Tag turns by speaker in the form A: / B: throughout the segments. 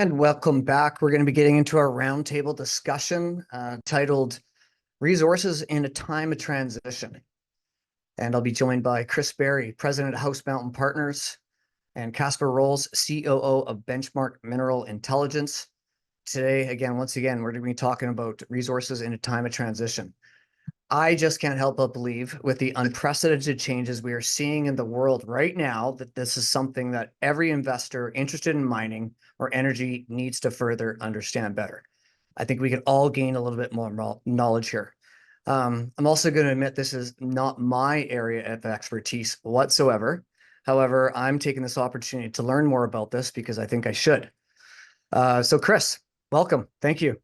A: And welcome back. We're going to be getting into our roundtable discussion titled Resources in a Time of Transition. And I'll be joined by Chris Berry, President of House Mountain Partners, and Caspar Rawles, COO of Benchmark Mineral Intelligence. Today, once again, we're going to be talking about resources in a time of transition. I just can't help but believe, with the unprecedented changes we are seeing in the world right now, that this is something that every investor interested in mining or energy needs to further understand better. I think we can all gain a little bit more knowledge here. I'm also going to admit this is not my area of expertise whatsoever. However, I'm taking this opportunity to learn more about this because I think I should. So Chris, welcome. Thank you.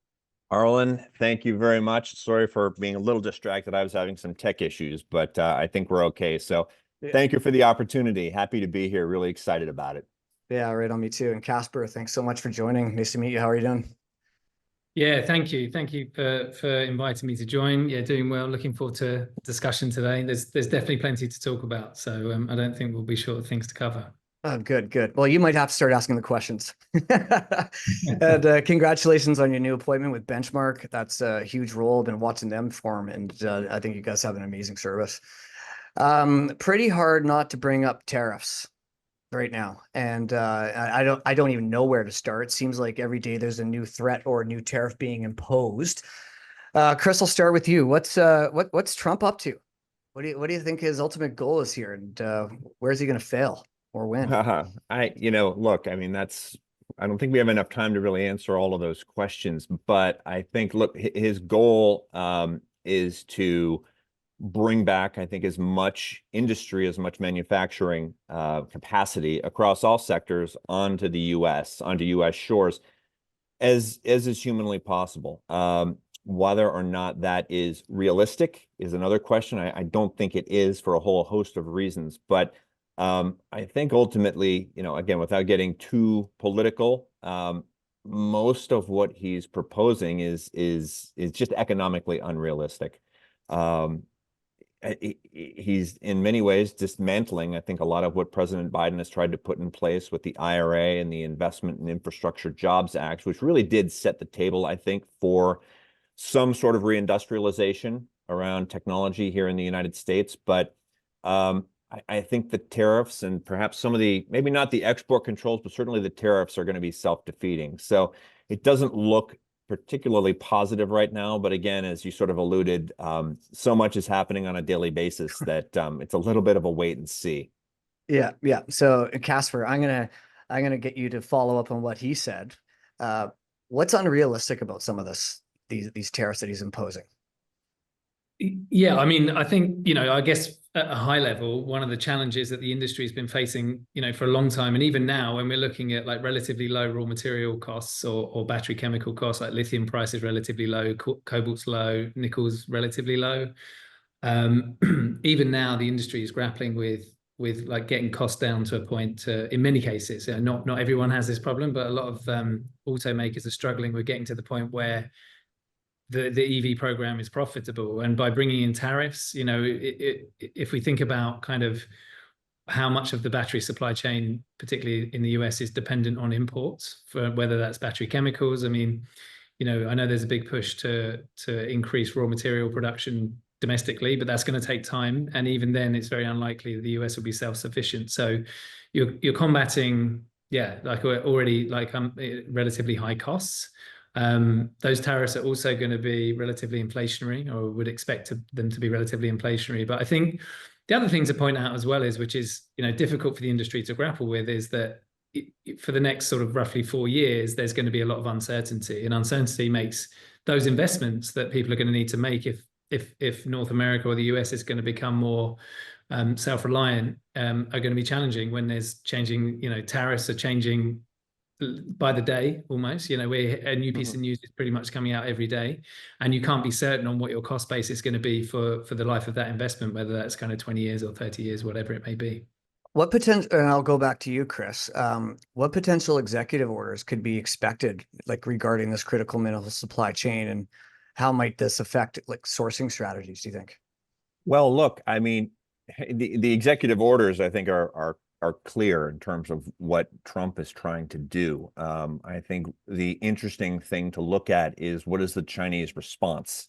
B: Arlen, thank you very much. Sorry for being a little distracted. I was having some tech issues, but I think we're okay. So thank you for the opportunity. Happy to be here. Really excited about it.
A: Yeah, right on me too. And Caspar, thanks so much for joining. Nice to meet you. How are you doing?
C: Yeah, thank you. Thank you for inviting me to join. Yeah, doing well. Looking forward to discussion today. There's definitely plenty to talk about. So I don't think we'll be short of things to cover.
A: Oh, good. Well, you might have to start asking the questions. And congratulations on your new appointment with Benchmark. That's a huge role. I've been watching them form, and I think you guys have an amazing service. Pretty hard not to bring up tariffs right now, and I don't even know where to start. It seems like every day there's a new threat or a new tariff being imposed. Chris, I'll start with you. What's Trump up to? What do you think his ultimate goal is here, and where's he going to fail? Or win?
B: Look, I mean, I don't think we have enough time to really answer all of those questions, but I think, look, his goal is to bring back, I think, as much industry, as much manufacturing capacity across all sectors onto the U.S., onto U.S. shores, as is humanly possible. Whether or not that is realistic is another question. I don't think it is, for a whole host of reasons, but I think ultimately, again, without getting too political, most of what he's proposing is just economically unrealistic. He's in many ways dismantling, I think, a lot of what President Biden has tried to put in place with the IRA and the Investment and Infrastructure Jobs Act, which really did set the table, I think, for some sort of reindustrialization around technology here in the United States. But I think the tariffs and perhaps some of maybe not the export controls, but certainly the tariffs are going to be self-defeating. So it doesn't look particularly positive right now. But again, as you sort of alluded, so much is happening on a daily basis that it's a little bit of a wait and see.
A: Yeah. So Caspar, I'm gonna get you to follow up on what he said. What's unrealistic about some of these tariffs that he's imposing?
C: Yeah, I mean, I think, I guess at a high level, one of the challenges that the industry has been facing, for a long time, and even now when we're looking at like relatively low raw material costs or battery chemical costs, like lithium price is relatively low, cobalt's low, nickel's relatively low. Even now, the industry is grappling with like getting costs down to a point, in many cases, not everyone has this problem, but a lot of automakers are struggling with getting to the point where the EV program is profitable. And by bringing in tariffs, if we think about kind of how much of the battery supply chain, particularly in the US, is dependent on imports, for whether that's battery chemicals. I mean, I know there's a big push to increase raw material production domestically, but that's going to take time. And even then, it's very unlikely that the US will be self-sufficient. So you're combating, like already relatively high costs. Those tariffs are also going to be relatively inflationary, or would expect them to be relatively inflationary. But I think the other thing to point out as well is, which is difficult for the industry to grapple with, is that for the next sort of roughly 4 years, there's going to be a lot of uncertainty, and uncertainty makes those investments that people are going to need to make if North America or the US is going to become more self-reliant, are going to be challenging when there's changing, tariffs are changing by the day almost. A new piece of news is pretty much coming out every day, and you can't be certain on what your cost base is going to be for the life of that investment, whether that's kind of 20 years or 30 years, whatever it may be.
A: What potential, and I'll go back to you, Chris, what potential executive orders could be expected, like regarding this critical mineral supply chain, and how might this affect like sourcing strategies, do you think?
B: Well, look, I mean, the executive orders, I think, are are clear in terms of what Trump is trying to do. I think the interesting thing to look at is what is the Chinese response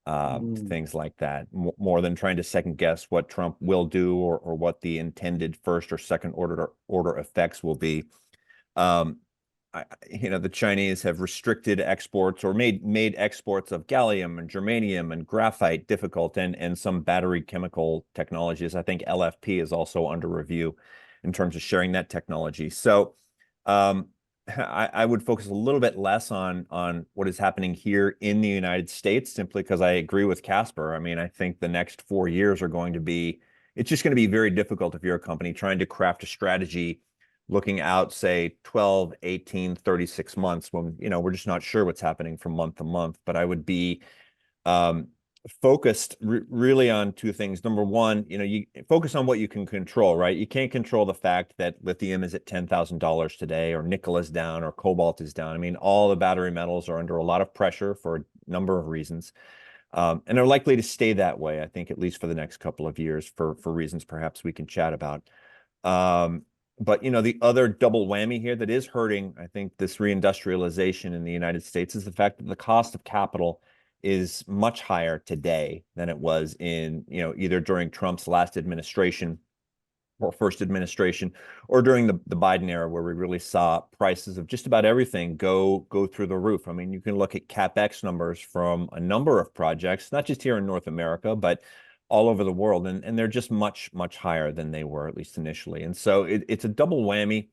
B: to things like that, more than trying to second guess what Trump will do or what the intended first or second order effects will be. The Chinese have restricted exports or made exports of gallium and germanium and graphite difficult, and some battery chemical technologies. I think LFP is also under review in terms of sharing that technology. So I would focus a little bit less on what is happening here in the United States, simply because I agree with Caspar. I mean, I think the next 4 years are going to be, it's just going to be very difficult if you're a company trying to craft a strategy looking out, say, 12, 18, 36 months when, we're just not sure what's happening from month to month. But I would be focused really on two things. Number one, you focus on what you can control, right? You can't control the fact that lithium is at $10,000 today, or nickel is down, or cobalt is down. I mean, all the battery metals are under a lot of pressure for a number of reasons. And they're likely to stay that way, I think, at least for the next couple of years, for reasons perhaps we can chat about. But, the other double whammy here that is hurting, I think, this reindustrialization in the United States is the fact that the cost of capital is much higher today than it was in, either during Trump's last administration or first administration, or during the Biden era, where we really saw prices of just about everything go through the roof. I mean, you can look at CapEx numbers from a number of projects, not just here in North America, but all over the world, and they're just much, much higher than they were, at least initially. And so it's a double whammy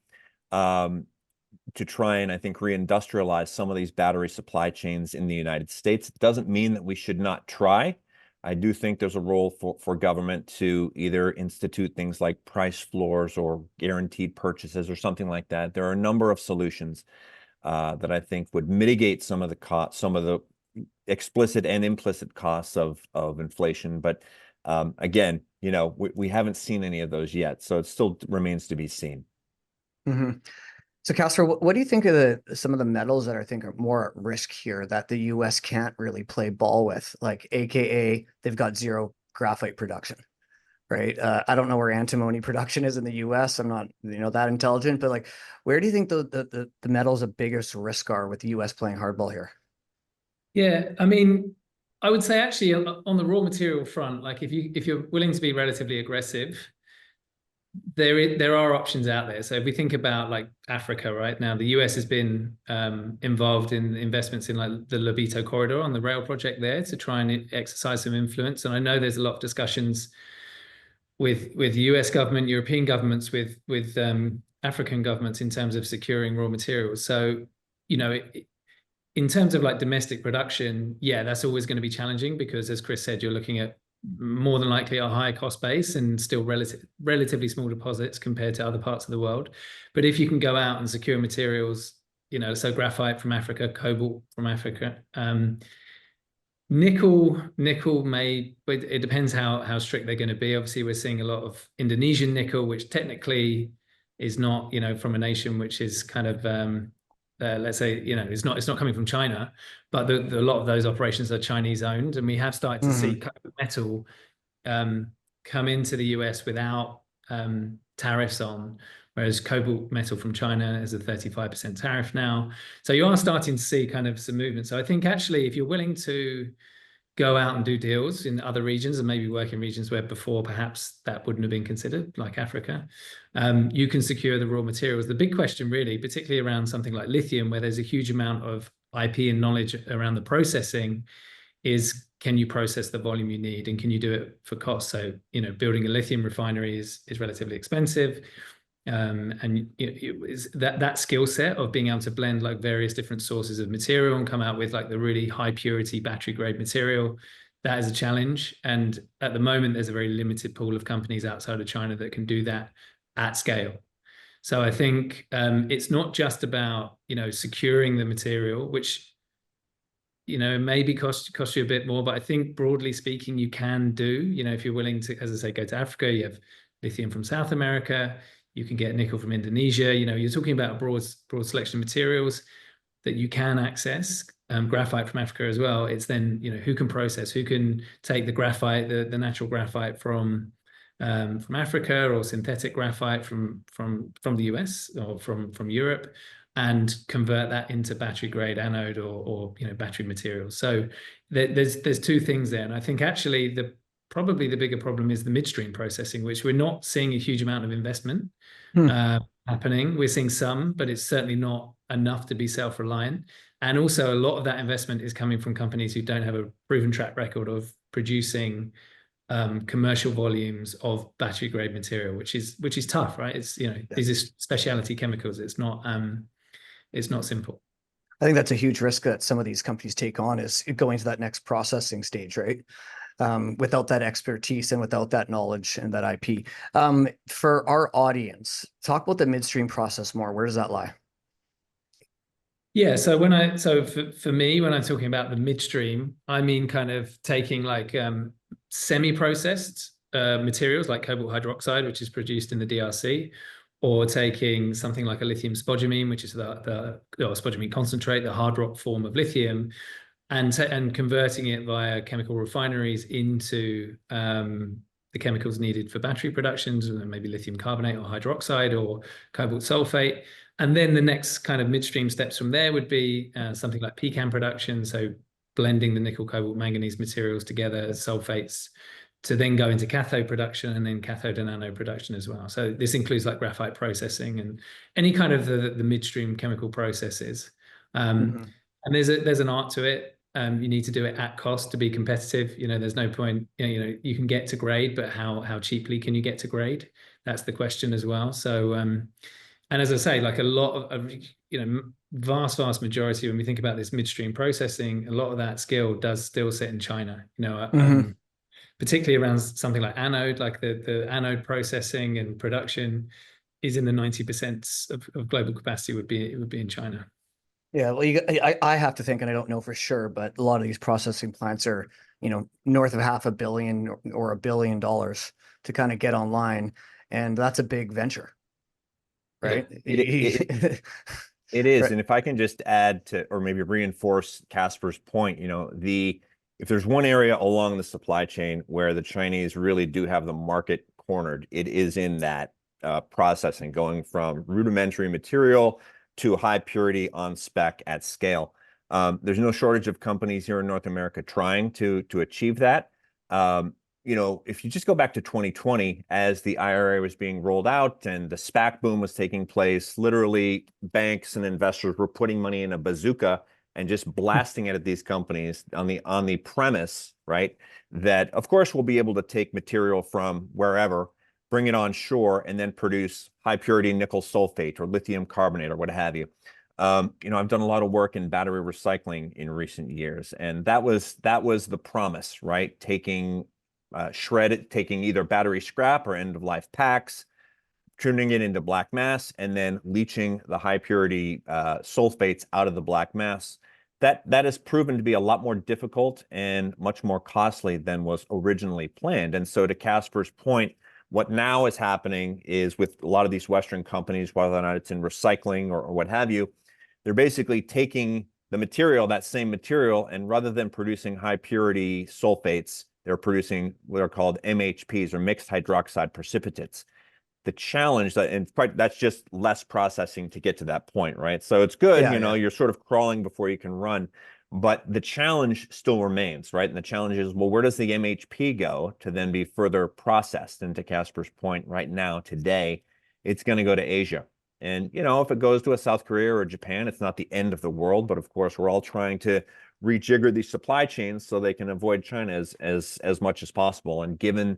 B: to try and, I think, reindustrialize some of these battery supply chains in the United States. It doesn't mean that we should not try. I do think there's a role for government to either institute things like price floors or guaranteed purchases or something like that. There are a number of solutions that I think would mitigate some of the explicit and implicit costs of inflation. But again, we haven't seen any of those yet, so it still remains to be seen.
A: Mm-hmm. So, Caspar, what do you think of some of the metals that I think are more at risk here that the U.S. can't really play ball with, like AKA they've got zero graphite production, right? I don't know where antimony production is in the U.S. I'm not, that intelligent, but like, where do you think the metals of biggest risk are with the U.S. playing hardball here?
C: Yeah, I mean, I would say actually on the raw material front, like if you're willing to be relatively aggressive, there are options out there. So if we think about like Africa right now, the US has been involved in investments in like the Lobito corridor on the rail project there to try and exercise some influence. And I know there's a lot of discussions with US government, European governments, with African governments in terms of securing raw materials. So, in terms of like domestic production, yeah, that's always going to be challenging because, as Chris said, you're looking at more than likely a higher cost base and still relatively small deposits compared to other parts of the world. But if you can go out and secure materials, so graphite from Africa, cobalt from Africa, nickel may, but it depends how strict they're going to be. Obviously, we're seeing a lot of Indonesian nickel, which technically is not, from a nation which is kind of let's say, it's not coming from China, but a lot of those operations are Chinese owned, and we have started to see metal come into the US without tariffs on, whereas cobalt metal from China has a 35% tariff now. So you are starting to see kind of some movement. So I think actually, if you're willing to go out and do deals in other regions and maybe work in regions where before perhaps that wouldn't have been considered, like Africa, you can secure the raw materials. The big question really, particularly around something like lithium, where there's a huge amount of IP and knowledge around the processing, is can you process the volume you need, and can you do it for cost? So, building a lithium refinery is relatively expensive. And that skill set of being able to blend like various different sources of material and come out with like the really high purity battery grade material, that is a challenge. And at the moment, there's a very limited pool of companies outside of China that can do that at scale. So I think it's not just about, securing the material, which, maybe cost you a bit more, but I think broadly speaking, you can do, if you're willing to, as I say, go to Africa, you have lithium from South America, you can get nickel from Indonesia. You're talking about a broad selection of materials that you can access. Graphite from Africa as well. It's then, who can process, who can take the graphite, the natural graphite from from Africa, or synthetic graphite from the US or from Europe, and convert that into battery grade anode or battery materials. So there's two things there, and I think actually probably the bigger problem is the midstream processing, which we're not seeing a huge amount of investment happening. We're seeing some, but it's certainly not enough to be self-reliant. And also a lot of that investment is coming from companies who don't have a proven track record of producing commercial volumes of battery grade material, which is tough, right? It's, these are specialty chemicals. It's not simple.
A: I think that's a huge risk that some of these companies take on, is going to that next processing stage, right? Without that expertise and without that knowledge and that IP. For our audience, talk about the midstream process more. Where does that lie?
C: Yeah, so for me, when I'm talking about the midstream, I mean kind of taking like semi-processed materials like cobalt hydroxide, which is produced in the DRC, or taking something like a lithium spodumene, which is the spodumene concentrate, the hard rock form of lithium, and converting it via chemical refineries into the chemicals needed for battery productions, maybe lithium carbonate or hydroxide or cobalt sulfate. And then the next kind of midstream steps from there would be something like PCAM production, so blending the nickel, cobalt, manganese materials together as sulfates to then go into cathode production, and then cathode and anode production as well. So this includes like graphite processing and any kind of the midstream chemical processes. And there's an art to it. You need to do it at cost to be competitive. There's no point, you can get to grade, but how cheaply can you get to grade? That's the question as well. So, and as I say, like a lot of vast majority, when we think about this midstream processing, a lot of that skill does still sit in China, particularly around something like anode, like the anode processing and production is in the 90% of global capacity would be in China.
A: Yeah, well, I have to think, and I don't know for sure, but a lot of these processing plants are, north of $500 million or $1 billion to kind of get online, and that's a big venture, right?
B: It is,
A: Right.
B: and if I can just add to, or maybe reinforce Caspar's point, if there's one area along the supply chain where the Chinese really do have the market cornered, it is in that processing, going from rudimentary material to high purity on spec at scale. There's no shortage of companies here in North America trying to achieve that. If you just go back to 2020, as the IRA was being rolled out and the SPAC boom was taking place, literally banks and investors were putting money in a bazooka and just blasting it at these companies on the premise, right, that of course we'll be able to take material from wherever, bring it on shore, and then produce high purity nickel sulfate or lithium carbonate or what have you. I've done a lot of work in battery recycling in recent years, and that was the promise, right? Taking taking either battery scrap or end of life packs, turning it into black mass, and then leaching the high purity sulfates out of the black mass. That has proven to be a lot more difficult and much more costly than was originally planned. And so to Caspar's point, what now is happening is with a lot of these Western companies, whether or not it's in recycling or what have you, they're basically taking the material, that same material, and rather than producing high purity sulfates, they're producing what are called MHPs, or mixed hydroxide precipitates. The challenge that's just less processing to get to that point, right? So it's good, you're sort of crawling before you can run, but the challenge still remains, right? And the challenge is, well, where does the MHP go to then be further processed? And to Caspar's point, right now, today, it's going to go to Asia. And, if it goes to a South Korea or Japan, it's not the end of the world, but of course, we're all trying to rejigger these supply chains so they can avoid China as much as possible. And given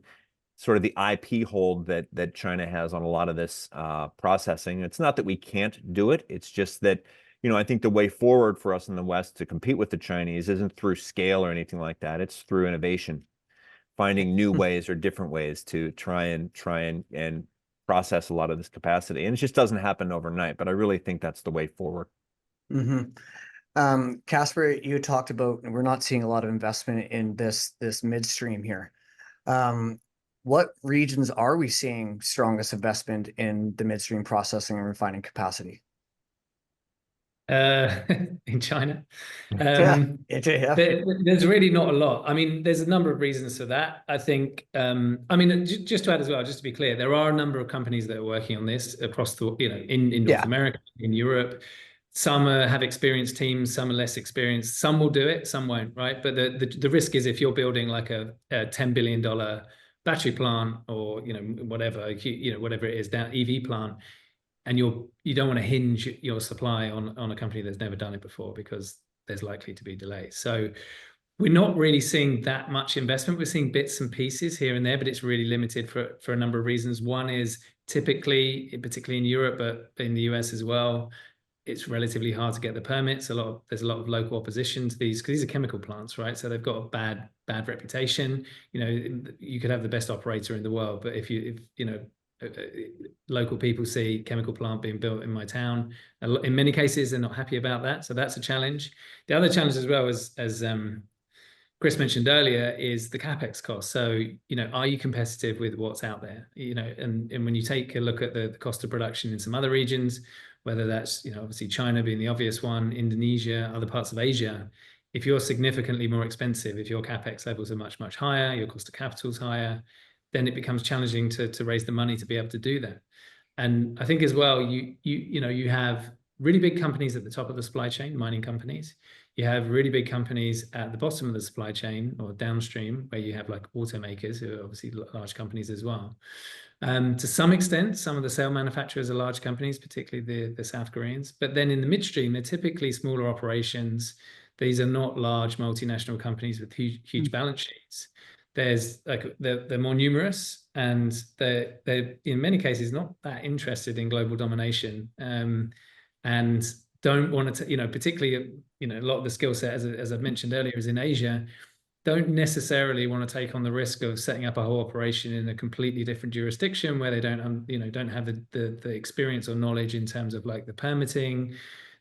B: sort of the IP hold that China has on a lot of this processing, it's not that we can't do it. It's just that, I think the way forward for us in the West to compete with the Chinese isn't through scale or anything like that. It's through innovation, finding new ways or different ways to try and process a lot of this capacity. And it just doesn't happen overnight, but I really think that's the way forward.
A: Caspar, you talked about, we're not seeing a lot of investment in this midstream here. What regions are we seeing strongest investment in the midstream processing and refining capacity?
C: in China.
A: Yeah, yeah.
C: There's really not a lot. I mean, there's a number of reasons for that. I think, I mean, just to add as well, just to be clear, there are a number of companies that are working on this across the, in North
A: Yeah.
C: America, in Europe. Some have experienced teams, some are less experienced. Some will do it, some won't, right? But the risk is if you're building like a $10 billion battery plant or, whatever, whatever it is, down EV plant, and you don't want to hinge your supply on a company that's never done it before because there's likely to be delays. So we're not really seeing that much investment. We're seeing bits and pieces here and there, but it's really limited for a number of reasons. One is typically, particularly in Europe, but in the US as well, it's relatively hard to get the permits. There's a lot of local opposition to these because these are chemical plants, right? So they've got a bad reputation. You could have the best operator in the world, but if local people see chemical plant being built in my town, in many cases they're not happy about that. So that's a challenge. The other challenge as well is, as Chris mentioned earlier, is the capex cost. So are you competitive with what's out there? And when you take a look at the cost of production in some other regions, whether that's obviously China being the obvious one, Indonesia, other parts of Asia, if you're significantly more expensive, if your capex levels are much higher, your cost of capital is higher, then it becomes challenging to raise the money to be able to do that. And I think as well, you have really big companies at the top of the supply chain, mining companies. You have really big companies at the bottom of the supply chain or downstream, where you have like automakers who are obviously large companies as well. To some extent, some of the cell manufacturers are large companies, particularly the South Koreans. But then in the midstream, they're typically smaller operations. These are not large multinational companies with huge balance sheets. They're more numerous, and they're in many cases not that interested in global domination, and don't want to, particularly, a lot of the skill set, as I've mentioned earlier, is in Asia, don't necessarily want to take on the risk of setting up a whole operation in a completely different jurisdiction where they don't have the experience or knowledge in terms of like the permitting,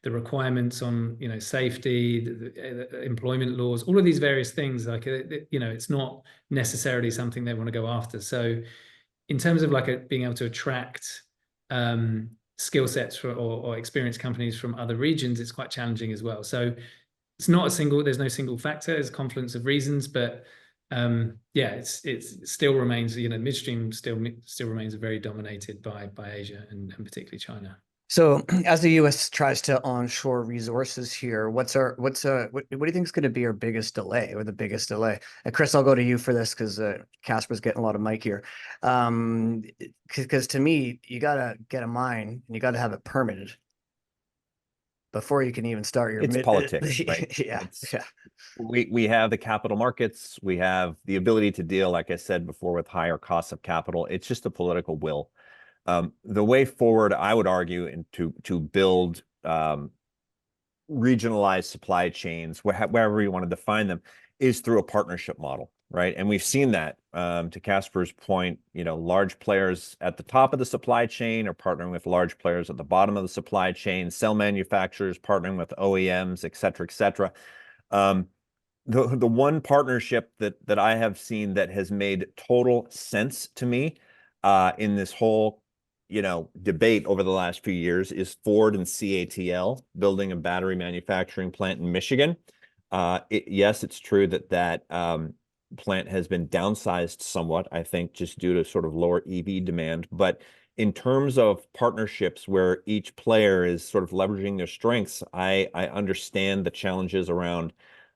C: the requirements on safety, the employment laws, all of these various things. Like it's not necessarily something they want to go after. So in terms of like being able to attract skill sets or experienced companies from other regions, it's quite challenging as well. So it's not there's no single factor, there's a confluence of reasons, but it still remains, midstream still remains very dominated by Asia and particularly China.
A: So as the U.S. tries to onshore resources here, what do you think is going to be our biggest delay or the biggest delay? And Chris, I'll go to you for this because Caspar's getting a lot of mic here. Because to me, you got to get a mine and you got to have it permitted before you can even start your
B: politics, right?
A: Yeah.
B: We have the capital markets, we have the ability to deal, like I said before, with higher costs of capital. It's just a political will. The way forward, I would argue, to build regionalized supply chains, wherever you want to define them, is through a partnership model, right? And we've seen that, to Caspar's point, large players at the top of the supply chain are partnering with large players at the bottom of the supply chain, cell manufacturers partnering with OEMs, et cetera, et cetera. The one partnership that I have seen that has made total sense to me in this whole debate over the last few years is Ford and CATL building a battery manufacturing plant in Michigan. Yes, it's true that plant has been downsized somewhat, I think, just due to sort of lower EV demand. But in terms of partnerships where each player is sort of leveraging their strengths, I understand the challenges around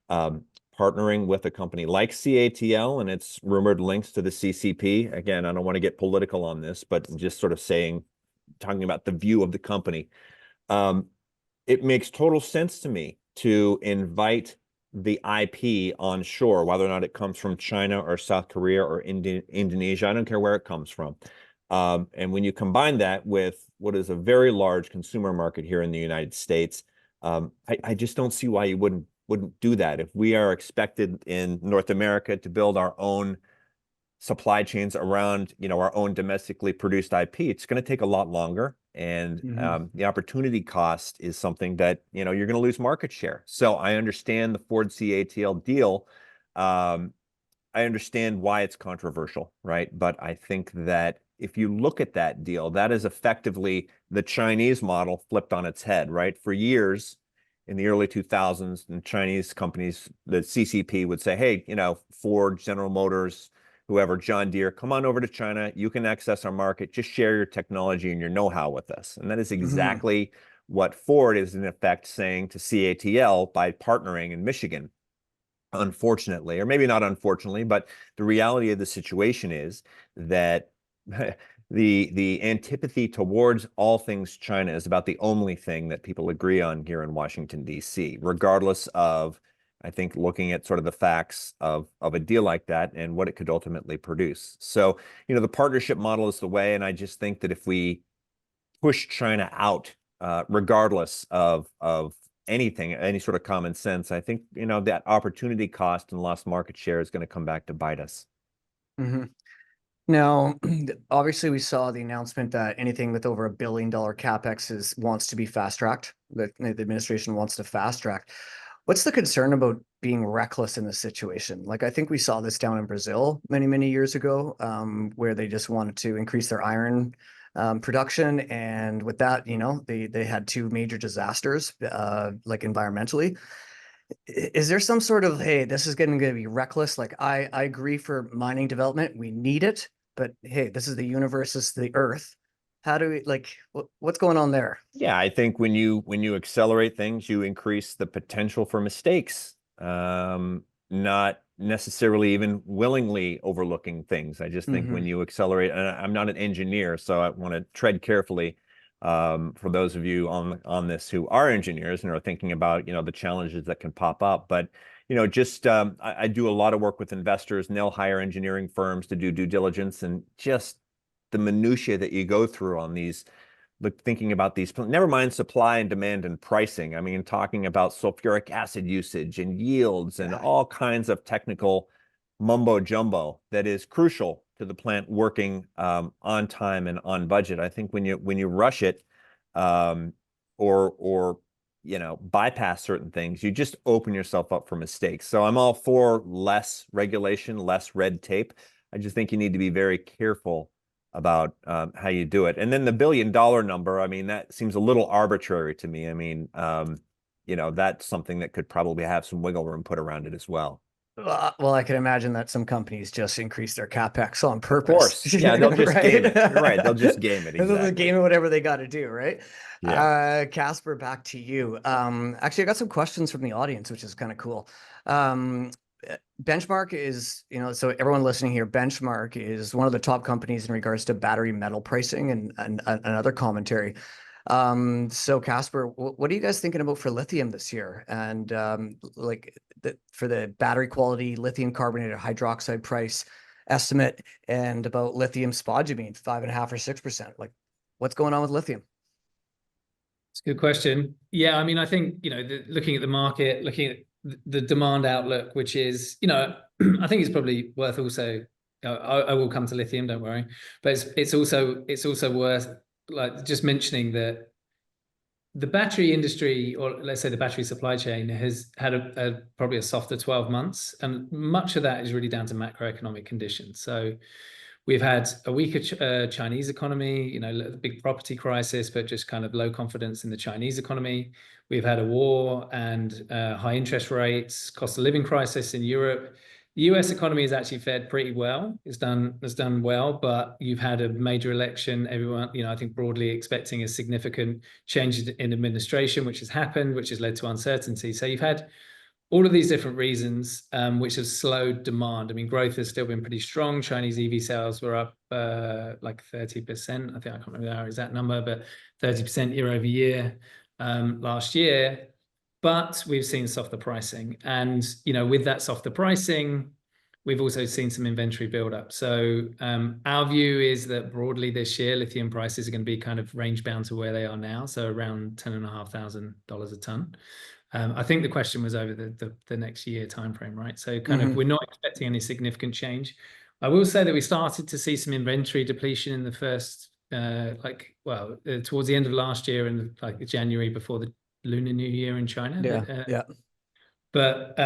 B: partnering with a company like CATL and its rumored links to the CCP. Again, I don't want to get political on this, but just sort of talking about the view of the company. It makes total sense to me to invite the IP onshore, whether or not it comes from China or South Korea or Indonesia. I don't care where it comes from. And when you combine that with what is a very large consumer market here in the United States, I just don't see why you wouldn't do that. If we are expected in North America to build our own supply chains around, our own domestically produced IP, it's going to take a lot longer. And the opportunity cost is something that, you're going to lose market share. So I understand the Ford CATL deal. I understand why it's controversial, right? But I think that if you look at that deal, that is effectively the Chinese model flipped on its head, right? For years, in the early 2000s, and Chinese companies, the CCP would say, hey, Ford, General Motors, whoever, John Deere, come on over to China. You can access our market. Just share your technology and your know-how with us. And that is exactly what Ford is in effect saying to CATL by partnering in Michigan. Unfortunately, or maybe not unfortunately, but the reality of the situation is that the antipathy towards all things China is about the only thing that people agree on here in Washington, D.C., regardless of, I think, looking at sort of the facts of a deal like that and what it could ultimately produce. So, the partnership model is the way. And I just think that if we push China out, regardless of anything, any sort of common sense, I think, that opportunity cost and lost market share is going to come back to bite us.
A: Now, obviously, we saw the announcement that anything with over $1 billion CapEx wants to be fast-tracked. The administration wants to fast-track. What's the concern about being reckless in this situation? Like, I think we saw this down in Brazil many, many years ago, where they just wanted to increase their iron production. And with that, they had two major disasters, like environmentally. Is there some sort of, hey, this is going to be reckless? Like, I agree for mining development. We need it. But hey, this is the universe, this is the earth. How do we, what's going on there?
B: Yeah, I think when you accelerate things, you increase the potential for mistakes, not necessarily even willingly overlooking things. I just think when you accelerate, and I'm not an engineer, so I want to tread carefully for those of you on this who are engineers and are thinking about, the challenges that can pop up. But, I do a lot of work with investors, and they'll hire engineering firms to do due diligence, and just the minutia that you go through on these, thinking about these, never mind supply and demand and pricing. I mean, talking about sulfuric acid usage and yields and all kinds of technical mumbo jumbo that is crucial to the plant working on time and on budget. I think when you rush it or bypass certain things, you just open yourself up for mistakes. So I'm all for less regulation, less red tape. I just think you need to be very careful about how you do it. And then the $1 billion number, I mean, that seems a little arbitrary to me. I mean, that's something that could probably have some wiggle room put around it as well.
A: Well, I can imagine that some companies just increase their CapEx on purpose.
B: Of course. Yeah, they'll just game it. You're right. They'll just game it. Exactly.
A: They'll game it, whatever they got to do, right?
B: Yeah.
A: Caspar, back to you. Actually, I got some questions from the audience, which is kind of cool. Benchmark is, so everyone listening here, Benchmark is one of the top companies in regards to battery metal pricing and other commentary. So Caspar, what are you guys thinking about for lithium this year? And for the battery quality lithium carbonate or hydroxide price estimate, and about lithium spodumene, 5.5 or 6%. Like, what's going on with lithium?
C: It's a good question. Yeah, I mean, I think, looking at the market, looking at the demand outlook, which is, I think it's probably worth also, I will come to lithium, don't worry, but it's also worth just mentioning that the battery industry, or let's say the battery supply chain, has had probably a softer 12 months. And much of that is really down to macroeconomic conditions. So we've had a weaker Chinese economy, the big property crisis, but just kind of low confidence in the Chinese economy. We've had a war and high interest rates, cost of living crisis in Europe. The US economy has actually fared pretty well. It's done well, but you've had a major election. Everyone, I think broadly expecting a significant change in administration, which has happened, which has led to uncertainty. So you've had all of these different reasons, which have slowed demand. I mean, growth has still been pretty strong. Chinese EV sales were up like 30%. I think I can't remember our exact number, but 30% year over year last year. But we've seen softer pricing. And, with that softer pricing, we've also seen some inventory buildup. So our view is that broadly this year, lithium prices are going to be kind of range bound to where they are now. So around $10,500 a ton. I think the question was over the next year timeframe, right? So kind of we're not expecting any significant change. I will say that we started to see some inventory depletion in the first, towards the end of last year and January before the Lunar New Year in China.
A: Yeah.
C: But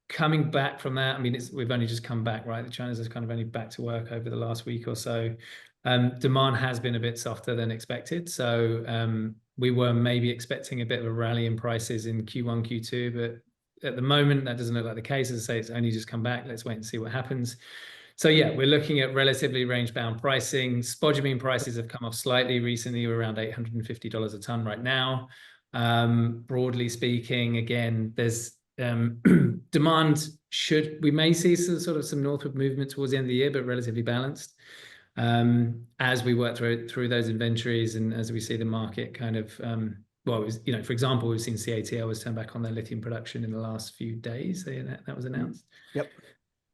C: coming back from that, I mean, we've only just come back, right? China's is kind of only back to work over the last week or so. Demand has been a bit softer than expected. So we were maybe expecting a bit of a rally in prices in Q1, Q2, but at the moment that doesn't look like the case. As I say, it's only just come back. Let's wait and see what happens. So yeah, we're looking at relatively range-bound pricing. Spodumene prices have come off slightly recently. We're around $850 a ton right now. Broadly speaking, again, there's demand we may see some northward movement towards the end of the year, but relatively balanced as we work through those inventories and as we see the market kind of for example, we've seen CATL was turned back on their lithium production in the last few days. That was announced.
A: Yep.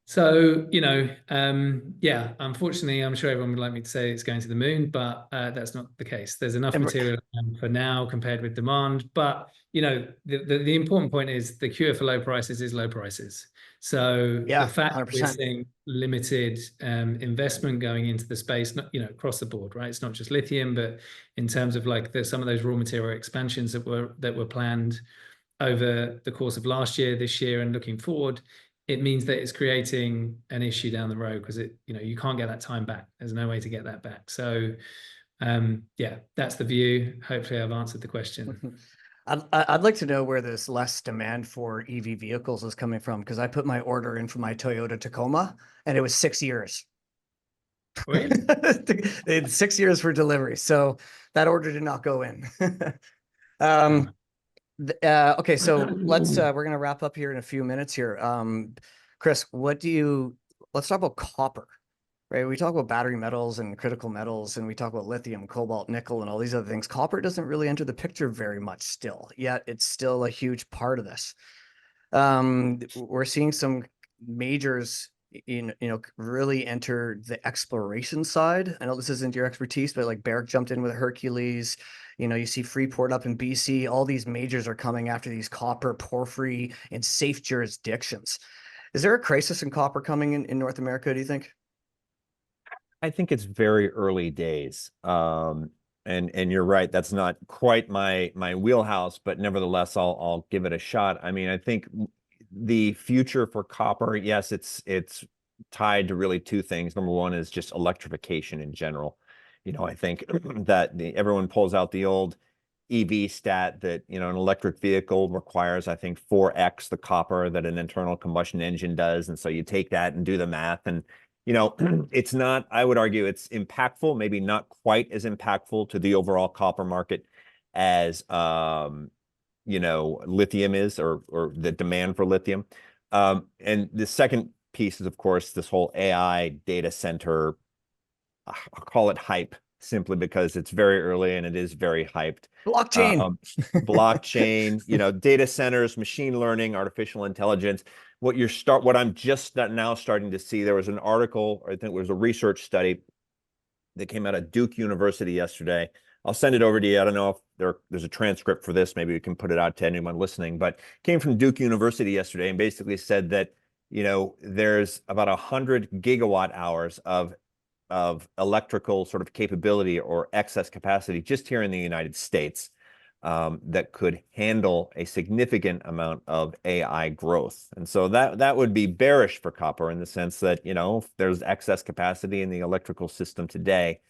C: So, yeah, unfortunately, I'm sure everyone would like me to say it's going to the moon, but that's not the case. There's enough material for now compared with demand. But, the important point is the cure for low prices is low prices. So
A: yeah,
C: the fact
A: 100%.
C: we're seeing limited investment going into the space, across the board, right? It's not just lithium, but in terms of like some of those raw material expansions that were planned over the course of last year, this year, and looking forward, it means that it's creating an issue down the road because you can't get that time back. There's no way to get that back. So, yeah, that's the view. Hopefully I've answered the question.
A: I'd like to know where this less demand for EV vehicles is coming from, because I put my order in for my Toyota Tacoma and it was 6 years.
C: Really?
A: It's 6 years for delivery. So that order did not go in. Okay, so we're going to wrap up here in a few minutes here. Chris, let's talk about copper, right? We talk about battery metals and critical metals, and we talk about lithium, cobalt, nickel, and all these other things. Copper doesn't really enter the picture very much still, yet it's still a huge part of this. We're seeing some majors really enter the exploration side. I know this isn't your expertise, but like Barrick jumped in with Hercules. You see Freeport up in BC. All these majors are coming after these copper, porphyry, and safe jurisdictions. Is there a crisis in copper coming in North America, do you think?
B: I think it's very early days. And you're right, that's not quite my wheelhouse, but nevertheless, I'll give it a shot. I mean, I think the future for copper, yes, it's tied to really two things. Number one is just electrification in general. I think that everyone pulls out the old EV stat that, an electric vehicle requires, I think, 4x the copper that an internal combustion engine does. And so you take that and do the math, and it's not, I would argue it's impactful, maybe not quite as impactful to the overall copper market as lithium is, or the demand for lithium. And the second piece is, of course, this whole AI data center, I'll call it hype, simply because it's very early and it is very hyped.
A: Blockchain.
B: Blockchain, data centers, machine learning, artificial intelligence. What I'm just now starting to see, there was an article, or I think it was a research study that came out of Duke University yesterday. I'll send it over to you. I don't know if there's a transcript for this. Maybe we can put it out to anyone listening, but came from Duke University yesterday and basically said that, there's about 100 gigawatt hours of electrical sort of capability or excess capacity just here in the United States that could handle a significant amount of AI growth. And so that would be bearish for copper in the sense that, if there's excess capacity in the electrical system today,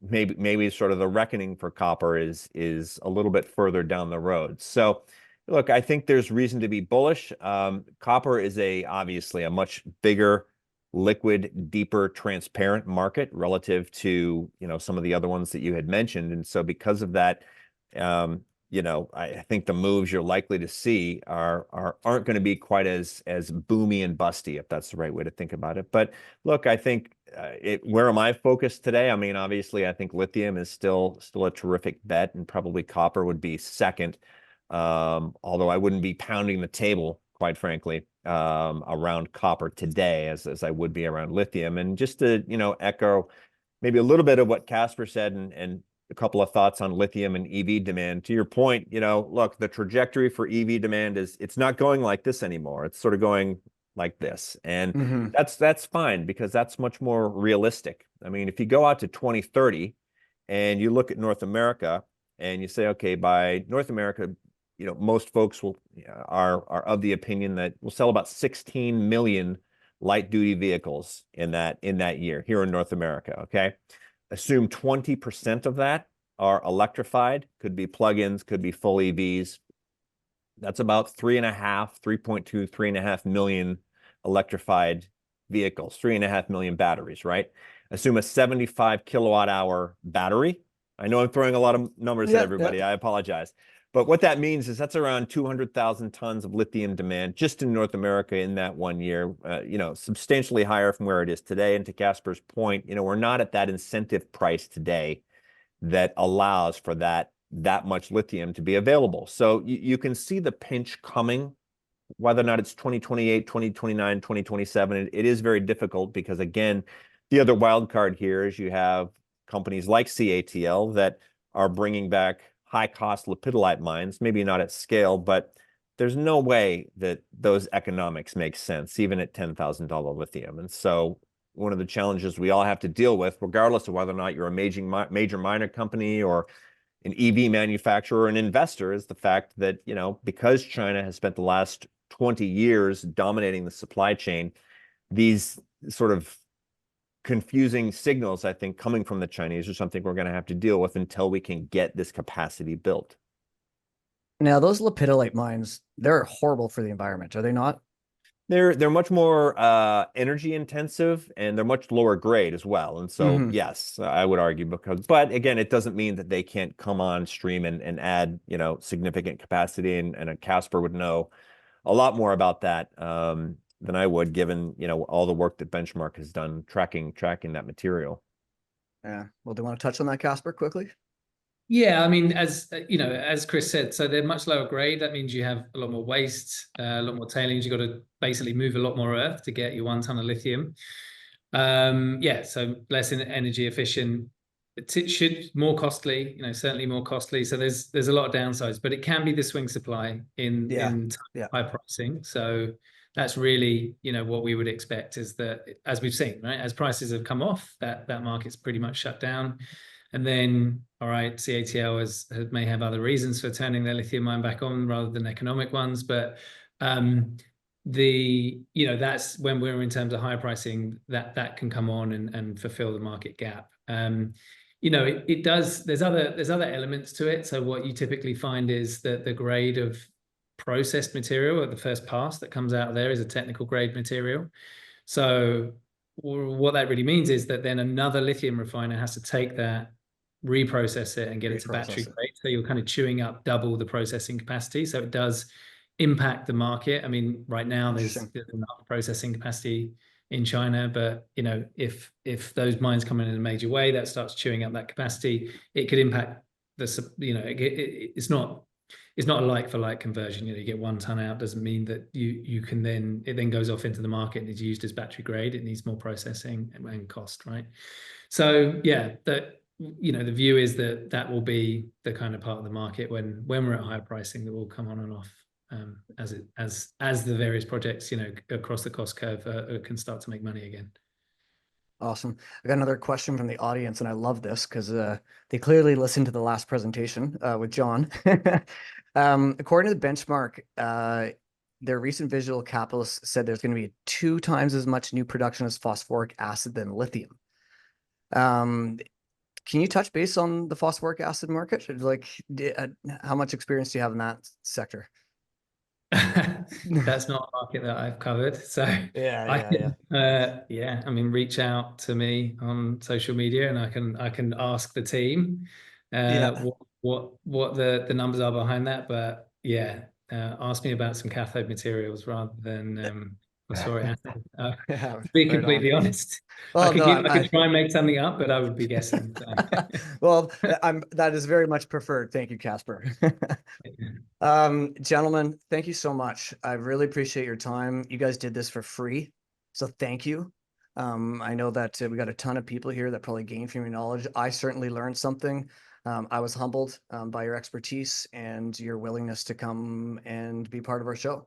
B: maybe sort of the reckoning for copper is a little bit further down the road. So look, I think there's reason to be bullish. Copper is obviously a much bigger, liquid, deeper, transparent market relative to, some of the other ones that you had mentioned. And so because of that, I think the moves you're likely to see aren't going to be quite as boomy and busty, if that's the right way to think about it. But look, I think where am I focused today? I mean, obviously, I think lithium is still a terrific bet, and probably copper would be second. Although I wouldn't be pounding the table, quite frankly, around copper today as I would be around lithium. And just to, echo maybe a little bit of what Caspar said, and a couple of thoughts on lithium and EV demand. To your point, look, the trajectory for EV demand it's not going like this anymore. It's sort of going like this. And that's fine, because that's much more realistic. I mean, if you go out to 2030 and you look at North America and you say, okay, by North America, most folks are of the opinion that we'll sell about 16 million light duty vehicles in that year here in North America. Okay. Assume 20% of that are electrified, could be plug-ins, could be full EVs. That's about 3.2, 3.5 million electrified vehicles, 3.5 million batteries, right? Assume a 75 kilowatt hour battery. I know I'm throwing a lot of numbers at everybody. I apologize. But what that means is that's around 200,000 tons of lithium demand just in North America in that 1 year, substantially higher from where it is today. And to Caspar's point, we're not at that incentive price today that allows for that much lithium to be available. So you can see the pinch coming, whether or not it's 2028, 2029, 2027. It is very difficult because, again, the other wild card here is you have companies like CATL that are bringing back high-cost lepidolite mines, maybe not at scale, but there's no way that those economics make sense, even at $10,000 lithium. And so one of the challenges we all have to deal with, regardless of whether or not you're a major miner company or an EV manufacturer or an investor, is the fact that, because China has spent the last 20 years dominating the supply chain, these sort of confusing signals, I think, coming from the Chinese are something we're going to have to deal with until we can get this capacity built.
A: Now, those lepidolite mines, they're horrible for the environment, are they not?
B: They're much more energy intensive, and they're much lower grade as well. And so, yes, I would argue but again, it doesn't mean that they can't come on stream and add, significant capacity. And Caspar would know a lot more about that than I would, given, all the work that Benchmark has done tracking that material.
A: Yeah. Well, do you want to touch on that, Caspar, quickly?
C: Yeah, I mean, as Chris said, so they're much lower grade. That means you have a lot more waste, a lot more tailings. You've got to basically move a lot more earth to get your 1 ton of lithium. So less energy efficient. It should more costly, certainly more costly. So there's a lot of downsides, but it can be the swing supply in high pricing. So that's really, what we would expect is that, as we've seen, right, as prices have come off, that market's pretty much shut down. And then, all right, CATL may have other reasons for turning their lithium mine back on rather than economic ones, but that's when we're in terms of higher pricing that can come on and fulfill the market gap. It does. There's other elements to it. So what you typically find is that the grade of processed material at the first pass that comes out of there is a technical grade material. So what that really means is that then another lithium refiner has to take that, reprocess it, and get it to battery grade. So you're kind of chewing up double the processing capacity. So it does impact the market. I mean, right now there's enough processing capacity in China, but if those mines come in a major way, that starts chewing up that capacity. It could impact it's not a like for like conversion. You get 1 ton out doesn't mean that you can then, it then goes off into the market and is used as battery grade. It needs more processing and cost, right? So yeah, the view is that will be the kind of part of the market when we're at higher pricing that will come on and off as the various projects across the cost curve can start to make money again.
A: Awesome. I got another question from the audience, and I love this because they clearly listened to the last presentation with John. According to the Benchmark, their recent visual capitalist said there's going to be 2 times as much new production as phosphoric acid than lithium. Can you touch base on the phosphoric acid market? Like, how much experience do you have in that sector?
C: That's not a market that I've covered, so I mean, reach out to me on social media and I can ask the team what the numbers are behind that. But ask me about some cathode materials rather than phosphoric acid. To be completely honest, I could try and make something up, but I would be guessing. So.
A: Well, that is very much preferred. Thank you, Caspar. Gentlemen, thank you so much. I really appreciate your time. You guys did this for free, so thank you. I know that we got a ton of people here that probably gained from your knowledge. I certainly learned something. I was humbled by your expertise and your willingness to come and be part of our show.